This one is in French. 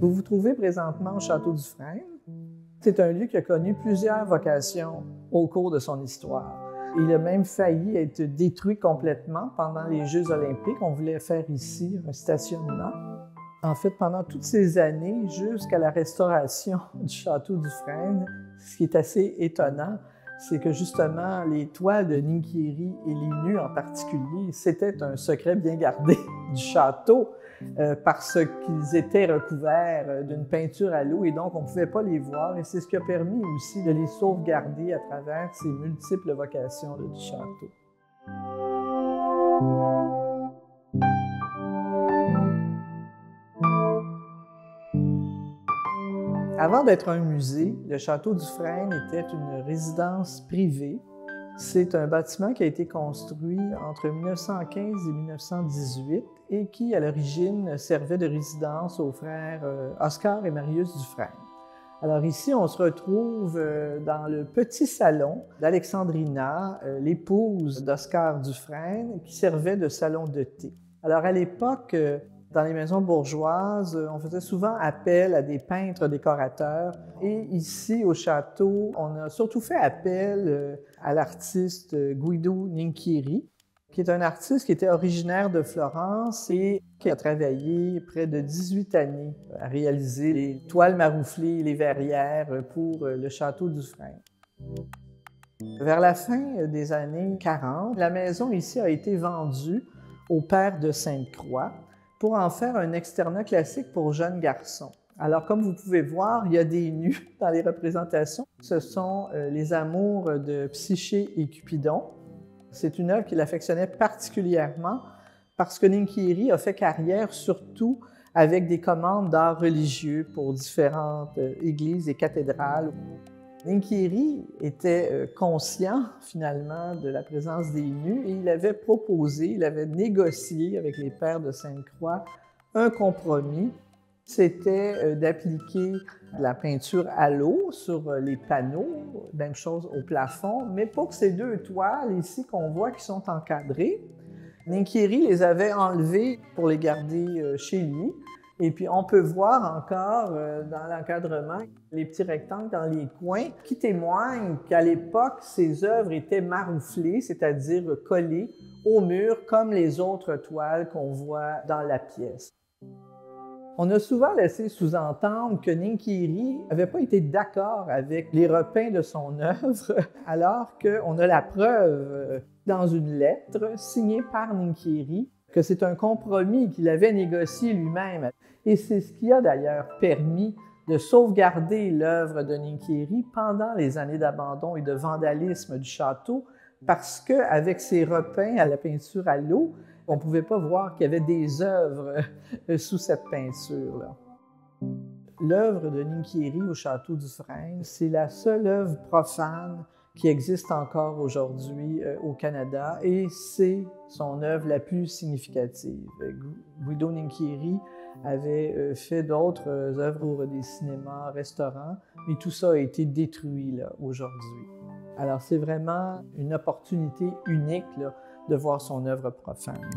Vous vous trouvez présentement au Château du Frêne. C'est un lieu qui a connu plusieurs vocations au cours de son histoire. Il a même failli être détruit complètement pendant les Jeux olympiques. On voulait faire ici un stationnement. En fait, pendant toutes ces années, jusqu'à la restauration du Château du Frêne, ce qui est assez étonnant, c'est que justement, les toiles de Ninkéri et les nus en particulier, c'était un secret bien gardé du château parce qu'ils étaient recouverts d'une peinture à l'eau et donc on ne pouvait pas les voir. Et c'est ce qui a permis aussi de les sauvegarder à travers ces multiples vocations du château. Avant d'être un musée, le Château du Frêne était une résidence privée. C'est un bâtiment qui a été construit entre 1915 et 1918 et qui, à l'origine, servait de résidence aux frères Oscar et Marius Dufresne. Alors ici, on se retrouve dans le petit salon d'Alexandrina, l'épouse d'Oscar Dufresne, qui servait de salon de thé. Alors à l'époque, dans les maisons bourgeoises, on faisait souvent appel à des peintres décorateurs. Et ici, au château, on a surtout fait appel à l'artiste Guido Ninkéri, qui est un artiste qui était originaire de Florence et qui a travaillé près de 18 années à réaliser les toiles marouflées et les verrières pour le château du Frêne. Vers la fin des années 40, la maison ici a été vendue au père de Sainte-Croix pour en faire un externat classique pour jeunes garçons. Alors, comme vous pouvez voir, il y a des nus dans les représentations. Ce sont les amours de Psyché et Cupidon. C'est une œuvre qu'il affectionnait particulièrement parce que Ninkéri a fait carrière surtout avec des commandes d'art religieux pour différentes églises et cathédrales. Ninkéri était conscient finalement de la présence des nus et il avait proposé, il avait négocié avec les pères de Sainte-Croix un compromis. C'était d'appliquer de la peinture à l'eau sur les panneaux, même chose au plafond, mais pour ces deux toiles ici qu'on voit qui sont encadrées, Ninkéri les avait enlevées pour les garder chez lui. Et puis, on peut voir encore dans l'encadrement les petits rectangles dans les coins qui témoignent qu'à l'époque, ces œuvres étaient marouflées, c'est-à-dire collées au mur comme les autres toiles qu'on voit dans la pièce. On a souvent laissé sous-entendre que Ninkéri n'avait pas été d'accord avec les repeints de son œuvre, alors qu'on a la preuve dans une lettre signée par Ninkéri que c'est un compromis qu'il avait négocié lui-même. Et c'est ce qui a d'ailleurs permis de sauvegarder l'œuvre de Ninkéri pendant les années d'abandon et de vandalisme du château, parce qu'avec ses repeints à la peinture à l'eau, on ne pouvait pas voir qu'il y avait des œuvres sous cette peinture-là. L'œuvre de Ninkéri au Château du Frêne, c'est la seule œuvre profane qui existe encore aujourd'hui au Canada et c'est son œuvre la plus significative. Guido Ninkéri avait fait d'autres œuvres pour des cinémas, restaurants, mais tout ça a été détruit aujourd'hui. Alors c'est vraiment une opportunité unique là, de voir son œuvre profane.